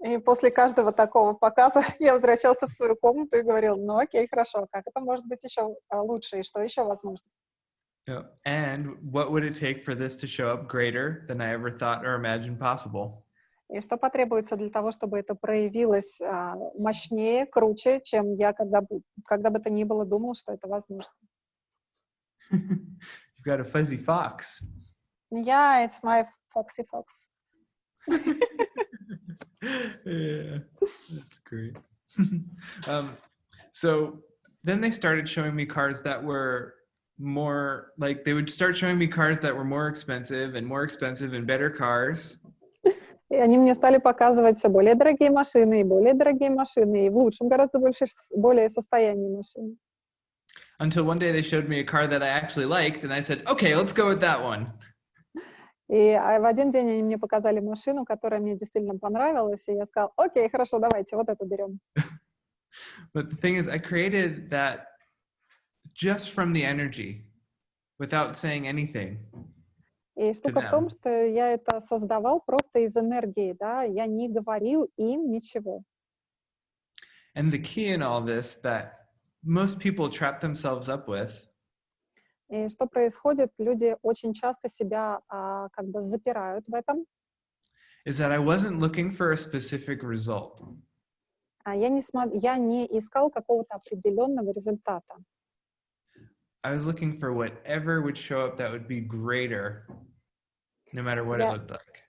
Speaker 2: И после каждого такого показа я возвращался в свою комнату и говорил, ну окей, хорошо, как это может быть еще лучше, и что еще возможно?
Speaker 1: Yeah. And what would it take for this to show up greater than I ever thought or imagined possible?
Speaker 2: И что потребуется для того, чтобы это проявилось мощнее, круче, чем я когда бы то ни было думал, что это возможно.
Speaker 1: You've got a fuzzy fox.
Speaker 2: Yeah, it's my foxy fox.
Speaker 1: Yeah, that's great. So then they started showing me cars that were more like they would start showing me cars that were more expensive and better cars.
Speaker 2: И они мне стали показывать все более дорогие машины, и более дорогие машины, и в лучшем гораздо больше, более состоянии машины.
Speaker 1: Until one day they showed me a car that I actually liked, and I said, okay, let's go with that one.
Speaker 2: И в один день они мне показали машину, которая мне действительно понравилась, и я сказала, окей, хорошо, давайте, вот эту берем.
Speaker 1: But the thing is, I created that just from the energy, without saying anything.
Speaker 2: И штука в том, что я это создавал просто из энергии, да, я не говорил им ничего.
Speaker 1: And the key in all this that most people trap themselves up with
Speaker 2: И что происходит? Люди очень часто себя как бы запирают в этом.
Speaker 1: is that I wasn't looking for a specific result.
Speaker 2: Я не искал какого-то определенного результата.
Speaker 1: I was looking for whatever would show up that would be greater, no matter what it looked like.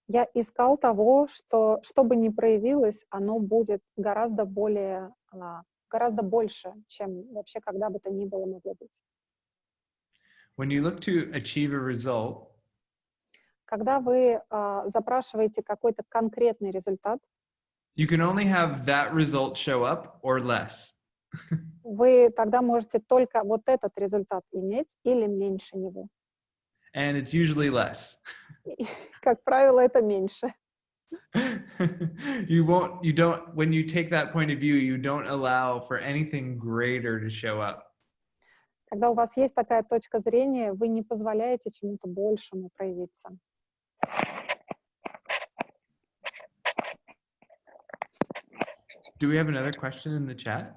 Speaker 2: Я искал того, что бы ни проявилось, оно будет гораздо больше, чем вообще когда бы то ни было могло быть.
Speaker 1: When you look to achieve a result,
Speaker 2: Когда вы запрашиваете какой-то конкретный результат,
Speaker 1: you can only have that result show up or less.
Speaker 2: вы тогда можете только вот этот результат иметь или меньше него.
Speaker 1: And it's usually less.
Speaker 2: Как правило, это меньше.
Speaker 1: When you take that point of view, you don't allow for anything greater to show up.
Speaker 2: Когда у вас есть такая точка зрения, вы не позволяете чему-то большему проявиться.
Speaker 1: Do we have another question in the chat?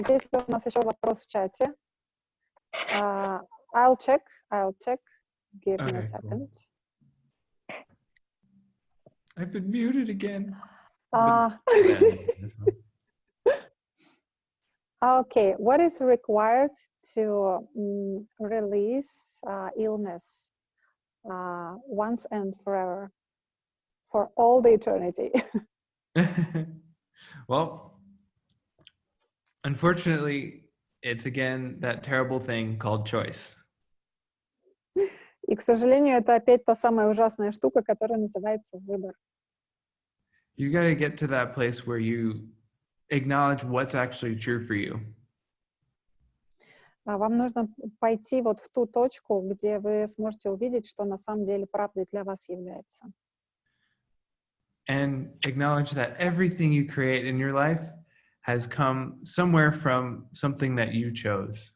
Speaker 2: Есть ли у нас еще вопрос в чате? I'll check. Give me a second.
Speaker 1: Cool. I've been muted again.
Speaker 2: Okay, what is required to release illness once and forever, for all the eternity?
Speaker 1: Well, unfortunately, it's again that terrible thing called choice.
Speaker 2: И, к сожалению, это опять та самая ужасная штука, которая называется выбор.
Speaker 1: You got to get to that place where you acknowledge what's actually true for you.
Speaker 2: Вам нужно пойти вот в ту точку, где вы сможете увидеть, что на самом деле правдой для вас является.
Speaker 1: And acknowledge that everything you create in your life has come somewhere from something that you chose.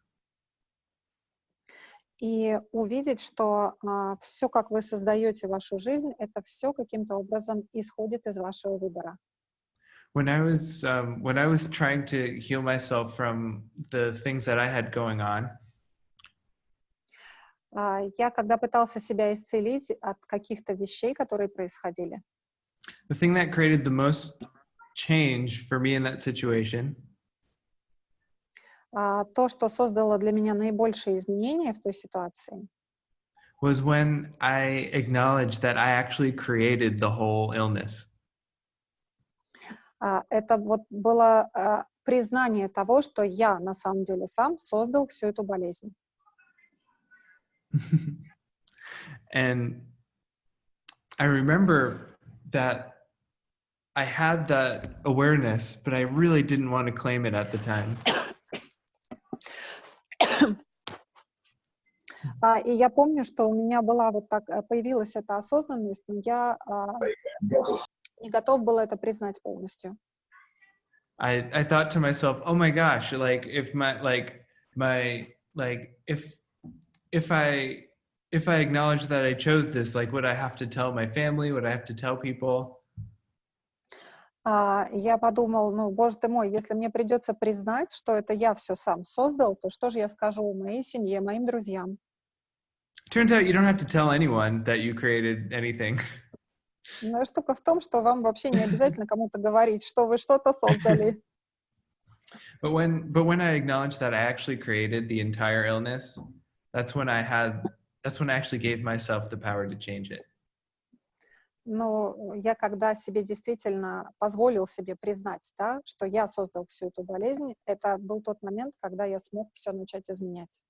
Speaker 2: И увидеть, что все, как вы создаете вашу жизнь, это все каким-то образом исходит из вашего выбора.
Speaker 1: When I was trying to heal myself from the things that I had going on,
Speaker 2: Я, когда пытался себя исцелить от каких-то вещей, которые происходили,
Speaker 1: the thing that created the most change for me in that situation
Speaker 2: то, что создало для меня наибольшие изменения в той ситуации,
Speaker 1: was when I acknowledged that I actually created the whole illness.
Speaker 2: это вот было признание того, что я на самом деле сам создал всю эту болезнь.
Speaker 1: And I remember that I had that awareness, but I really didn't want to claim it at the time.
Speaker 2: И я помню, что у меня была вот так, появилась эта осознанность, но я не готов был это признать полностью.
Speaker 1: I thought to myself, oh my gosh, like if I acknowledge that I chose this, like would I have to tell my family? Would I have to tell people?
Speaker 2: Я подумал, ну, боже ты мой, если мне придется признать, что это я все сам создал, то что же я скажу моей семье, моим друзьям?
Speaker 1: Turns out you don't have to tell anyone that you created anything.
Speaker 2: Но штука в том, что вам вообще не обязательно кому-то говорить, что вы что-то создали.
Speaker 1: But when I acknowledged that I actually created the entire illness, that's when I actually gave myself the power to change it.
Speaker 2: Но я когда себе действительно позволил себе признать, да, что я создал всю эту болезнь, это был тот момент, когда я смог все начать изменять.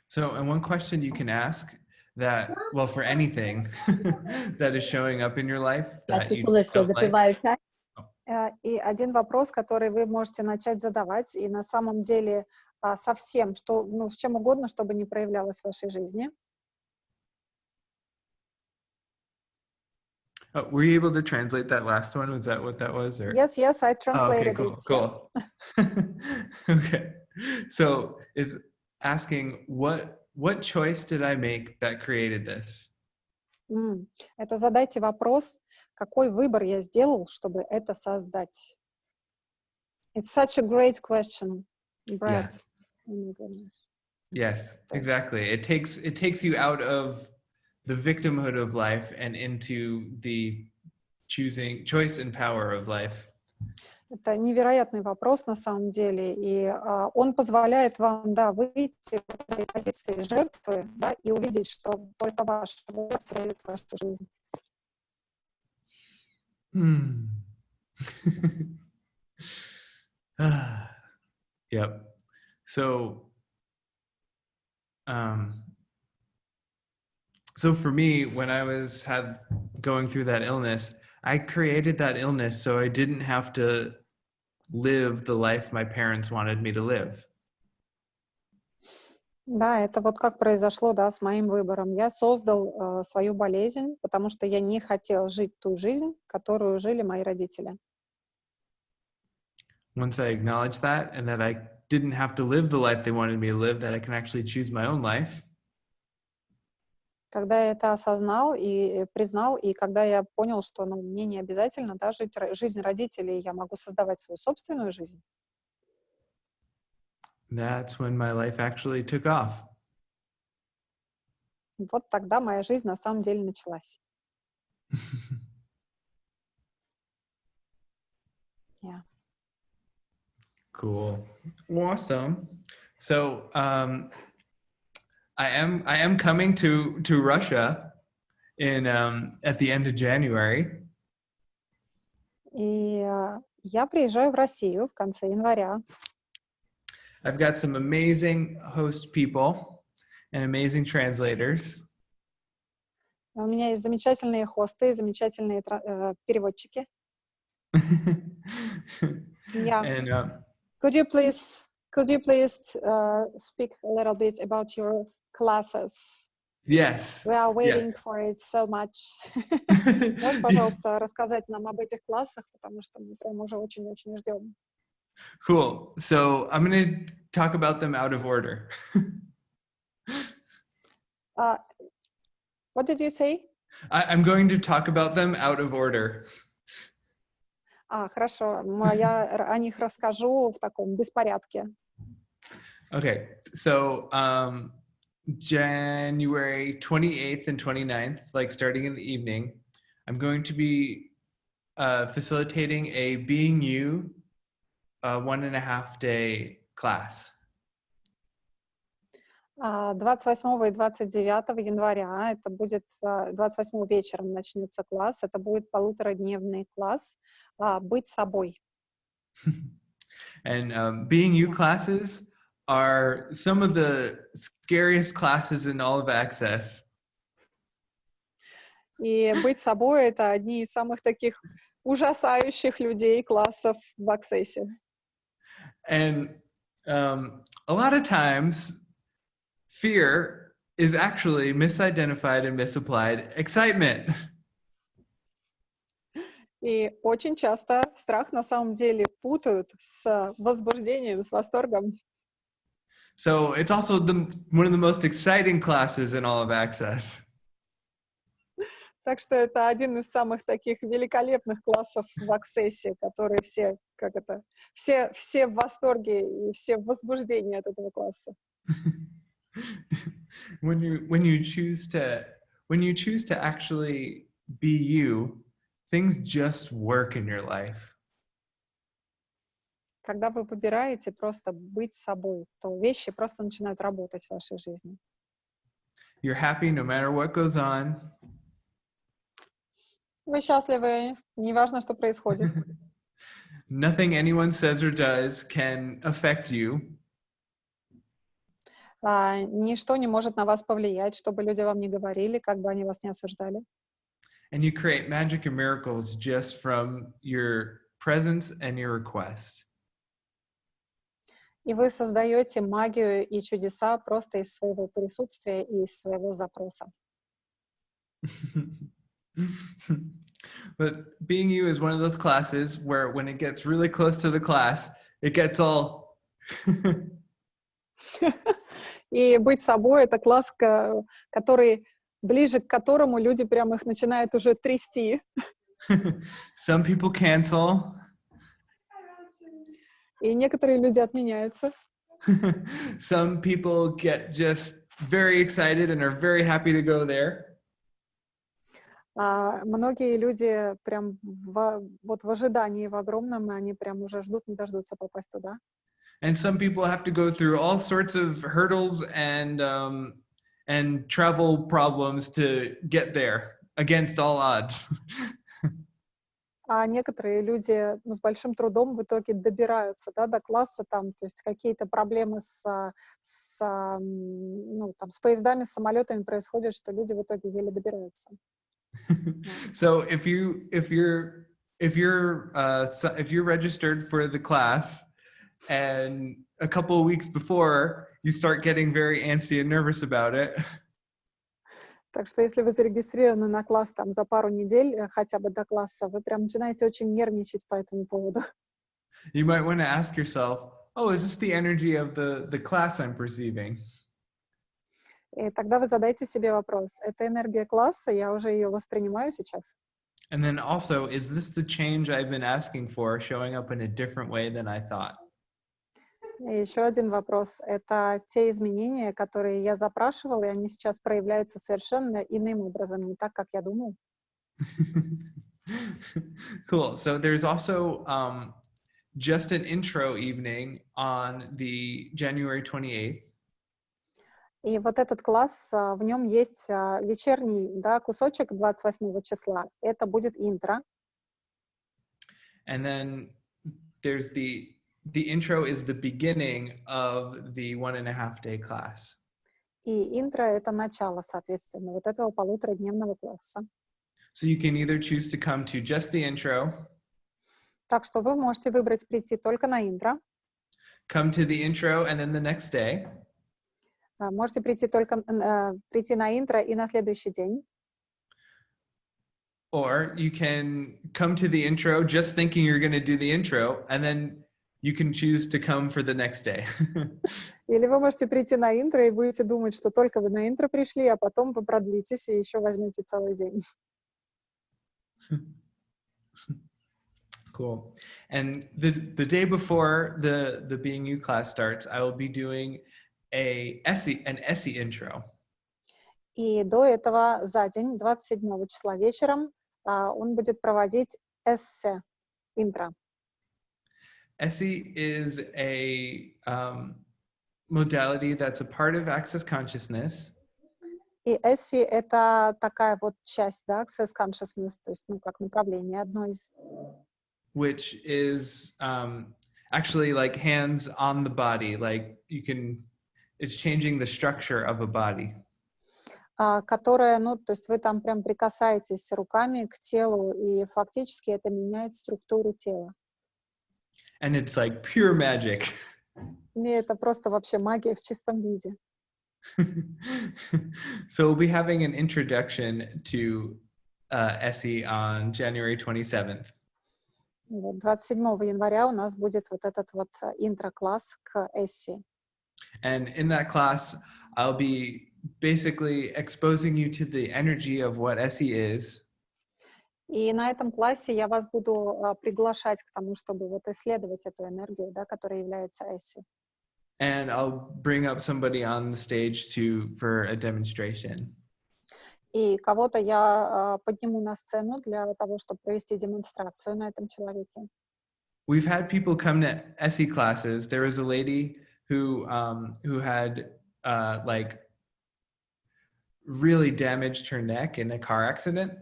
Speaker 1: So, and one question you can ask that, well, for anything that is showing up in your life that you don't like.
Speaker 2: И один вопрос, который вы можете начать задавать, и на самом деле со всем, что, ну, с чем угодно, чтобы не проявлялось в вашей жизни.
Speaker 1: Oh, were you able to translate that last one? Was that what that was? Or?
Speaker 2: Yes, I translated
Speaker 1: okay, cool,
Speaker 2: it.
Speaker 1: Cool. Okay. So is asking what choice did I make that created this?
Speaker 2: Это задайте вопрос, какой выбор я сделал, чтобы это создать. It's such a great question, Brett.
Speaker 1: Yeah.
Speaker 2: Oh my goodness.
Speaker 1: Yes, exactly. It takes you out of the victimhood of life and into the choice and power of life.
Speaker 2: Это невероятный вопрос на самом деле, и он позволяет вам, да, выйти из позиции жертвы, да, и увидеть, что только ваш выбор связывает вашу жизнь.
Speaker 1: Yep. So for me, when I was going through that illness, I created that illness so I didn't have to live the life my parents wanted me to live.
Speaker 2: Да, это вот как произошло, да, с моим выбором. Я создал свою болезнь, потому что я не хотел жить ту жизнь, которую жили мои родители.
Speaker 1: Once I acknowledged that and that I didn't have to live the life they wanted me to live, that I can actually choose my own life.
Speaker 2: Когда я это осознал и признал, и когда я понял, что мне не обязательно, да, жить жизнь родителей, я могу создавать свою собственную жизнь.
Speaker 1: That's when my life actually took off.
Speaker 2: Вот тогда моя жизнь на самом деле началась. Yeah.
Speaker 1: Cool. Awesome. So I am coming to Russia in at the end of January.
Speaker 2: И я приезжаю в Россию в конце января.
Speaker 1: I've got some amazing host people and amazing translators.
Speaker 2: У меня есть замечательные хосты, замечательные переводчики. Yeah.
Speaker 1: And
Speaker 2: Could you please speak a little bit about your classes?
Speaker 1: yes.
Speaker 2: We are waiting for it so much. Можешь, пожалуйста, рассказать нам об этих классах, потому что мы прям уже очень-очень ждем.
Speaker 1: Cool. So I'm going to talk about them out of order.
Speaker 2: What did you say?
Speaker 1: I'm going to talk about them out of order.
Speaker 2: Хорошо. Я о них расскажу в таком беспорядке.
Speaker 1: Okay. So January 28th and 29th, like starting in the evening, I'm going to be facilitating a Being You 1.5-day class.
Speaker 2: 28 и 29 января, это будет 28 вечером начнется класс, это будет 1,5-дневный класс «Быть собой».
Speaker 1: And Being You classes are some of the scariest classes in all of Access.
Speaker 2: И «Быть собой» — это одни из самых таких ужасающих людей классов в Access.
Speaker 1: And a lot of times, fear is actually misidentified and misapplied excitement.
Speaker 2: И очень часто страх на самом деле путают с возбуждением, с восторгом.
Speaker 1: So it's also one of the most exciting classes in all of Access.
Speaker 2: Так что это один из самых таких великолепных классов в Access, которые все в восторге и все в возбуждении от этого класса.
Speaker 1: When you choose to actually be you, things just work in your life.
Speaker 2: Когда вы выбираете просто быть собой, то вещи просто начинают работать в вашей жизни.
Speaker 1: You're happy no matter what goes on.
Speaker 2: Вы счастливы, неважно, что происходит.
Speaker 1: Nothing anyone says or does can affect you.
Speaker 2: Ничто не может на вас повлиять, что бы люди вам ни говорили, как бы они вас не осуждали.
Speaker 1: And you create magic and miracles just from your presence and your request.
Speaker 2: И вы создаете магию и чудеса просто из своего присутствия и из своего запроса.
Speaker 1: But being you is one of those classes where when it gets really close to the class, it gets all...
Speaker 2: И быть собой — это класс, который, ближе к которому люди прям их начинают уже трясти.
Speaker 1: Some people cancel.
Speaker 2: И некоторые люди отменяются.
Speaker 1: Some people get just very excited and are very happy to go there.
Speaker 2: Многие люди прям вот в ожидании в огромном, и они прям уже ждут, не дождутся попасть туда.
Speaker 1: And some people have to go through all sorts of hurdles and travel problems to get there against all odds.
Speaker 2: А некоторые люди с большим трудом в итоге добираются, да, до класса, там, то есть какие-то проблемы с поездами, с самолетами происходят, что люди в итоге еле добираются.
Speaker 1: So if you're registered for the class and a couple of weeks before you start getting very antsy and nervous about it.
Speaker 2: Так что если вы зарегистрированы на класс там за пару недель, хотя бы до класса, вы прям начинаете очень нервничать по этому поводу.
Speaker 1: You might want to ask yourself, oh, is this the energy of the class I'm perceiving?
Speaker 2: И тогда вы задайте себе вопрос: это энергия класса, я уже ее воспринимаю сейчас?
Speaker 1: And then also, is this the change I've been asking for showing up in a different way than I thought?
Speaker 2: И еще один вопрос: это те изменения, которые я запрашивала, и они сейчас проявляются совершенно иным образом, не так, как я думал.
Speaker 1: Cool. So there's also just an intro evening on the January 28th.
Speaker 2: И вот этот класс, в нем есть вечерний, да, кусочек 28 числа. Это будет интро.
Speaker 1: And then there's the intro is the beginning of the 1.5-day class.
Speaker 2: И интро — это начало, соответственно, вот этого полуторадневного класса.
Speaker 1: So you can either choose to come to just the intro.
Speaker 2: Так что вы можете выбрать прийти только на интро.
Speaker 1: Come to the intro and then the next day.
Speaker 2: Можете прийти на интро и на следующий день.
Speaker 1: Or you can come to the intro just thinking you're going to do the intro, and then you can choose to come for the next day.
Speaker 2: Или вы можете прийти на интро и будете думать, что только вы на интро пришли, а потом вы продлитесь и еще возьмете целый день.
Speaker 1: Cool. And the day before the Being You class starts, I will be doing an essay intro.
Speaker 2: И до этого за день, 27 числа вечером, он будет проводить эссе, интро.
Speaker 1: Essay is a modality that's a part of Access Consciousness.
Speaker 2: И эссе — это такая вот часть, да, Access Consciousness, то есть, как направление одно из.
Speaker 1: Which is actually like hands on the body, like it's changing the structure of a body.
Speaker 2: Которая, то есть вы там прям прикасаетесь руками к телу, и фактически это меняет структуру тела.
Speaker 1: And it's like pure magic.
Speaker 2: И это просто вообще магия в чистом виде.
Speaker 1: So we'll be having an introduction to Essie on January 27th.
Speaker 2: 27 января у нас будет вот этот вот интро-класс к эссе.
Speaker 1: And in that class, I'll be basically exposing you to the energy of what Essie is.
Speaker 2: И на этом классе я вас буду приглашать к тому, чтобы вот исследовать эту энергию, да, которая является эссе.
Speaker 1: And I'll bring up somebody on the stage for a demonstration.
Speaker 2: И кого-то я подниму на сцену для того, чтобы провести демонстрацию на этом человеке.
Speaker 1: we've had people come to SE classes. There was a lady who had like really damaged her neck in a car accident.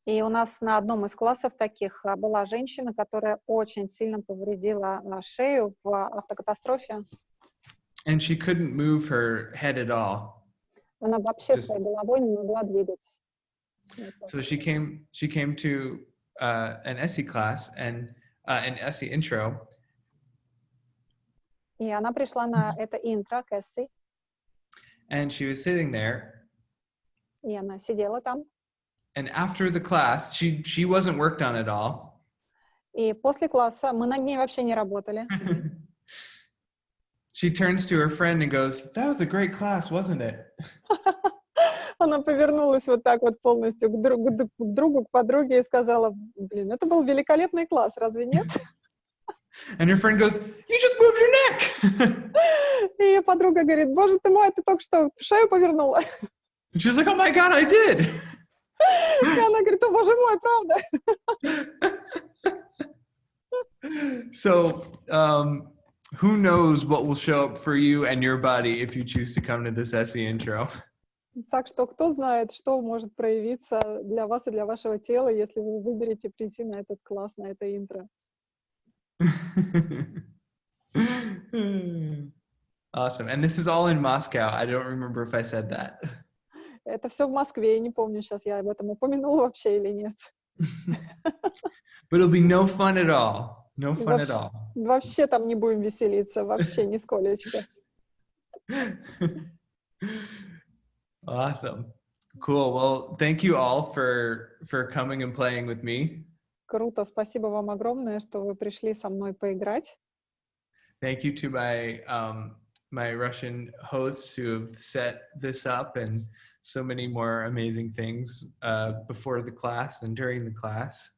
Speaker 2: И у нас на одном из классов таких была женщина, которая очень сильно повредила шею в автокатастрофе.
Speaker 1: And she couldn't move her head at all.
Speaker 2: Она вообще своей головой не могла двигать.
Speaker 1: So she came to an SE class and an SE intro.
Speaker 2: И она пришла на это интро к эссе,
Speaker 1: And she was sitting there.
Speaker 2: и она сидела там.
Speaker 1: And after the class, she wasn't worked on at all.
Speaker 2: И после класса мы над ней вообще не работали.
Speaker 1: She turns to her friend and goes, "That was a great class, wasn't it?"
Speaker 2: Она повернулась вот так вот полностью к другу, к подруге и сказала: блин, это был великолепный класс, разве нет?
Speaker 1: And her friend goes, "You just moved your neck."
Speaker 2: И ее подруга говорит: боже ты мой, ты только что шею повернула.
Speaker 1: And she's like, "Oh my God, I did."
Speaker 2: И она говорит: о боже мой, правда.
Speaker 1: So, who knows what will show up for you and your body if you choose to come to this SE intro.
Speaker 2: Так что кто знает, что может проявиться для вас и для вашего тела, если вы выберете прийти на этот класс, на это интро.
Speaker 1: Awesome. And this is all in Moscow. I don't remember if I said that.
Speaker 2: Это все в Москве, я не помню, сейчас я об этом упомянула вообще или нет.
Speaker 1: But it'll be no fun at all. No fun at all.
Speaker 2: Вообще там не будем веселиться, вообще нисколечко.
Speaker 1: Awesome. Cool. Well, thank you all for coming and playing with me.
Speaker 2: Круто, спасибо вам огромное, что вы пришли со мной поиграть.
Speaker 1: Thank you to my Russian hosts who have set this up and so many more amazing things before the class and during the class.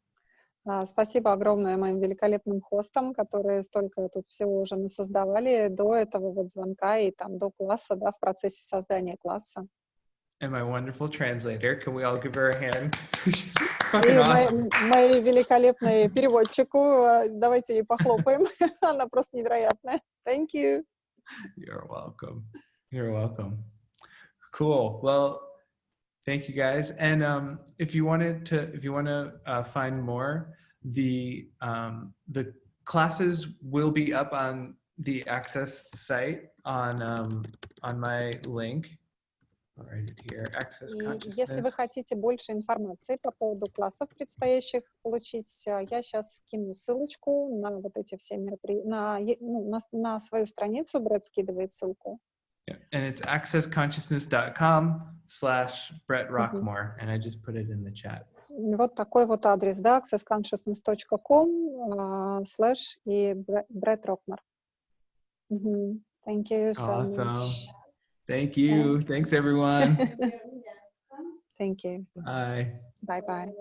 Speaker 2: Спасибо огромное моим великолепным хостам, которые столько тут всего уже насоздавали до этого вот звонка и там до класса, да, в процессе создания класса.
Speaker 1: And my wonderful translator. Can we all give her a hand? She's
Speaker 2: И
Speaker 1: fucking awesome.
Speaker 2: моей великолепной переводчику, давайте ей похлопаем. Она просто невероятная. Thank you.
Speaker 1: You're welcome. You're welcome. Cool. Well, thank you guys. And if you want to find more, the classes will be up on the Access site on my link. I'll write it here. Access
Speaker 2: И если вы
Speaker 1: consciousness.
Speaker 2: хотите больше информации по поводу классов предстоящих получить, я сейчас скину ссылочку на вот эти все мероприятия, на свою страницу, Брет скидывает ссылку.
Speaker 1: Yeah. And it's accessconsciousness.com/Брет Рокмор. And I just put it in the chat.
Speaker 2: Вот такой вот адрес, да, accessconsciousness.com/ и Брет Рокмор. Thank you so
Speaker 1: Awesome.
Speaker 2: much.
Speaker 1: Thank you. Thanks, everyone.
Speaker 2: Thank you.
Speaker 1: Bye.
Speaker 2: Bye-bye.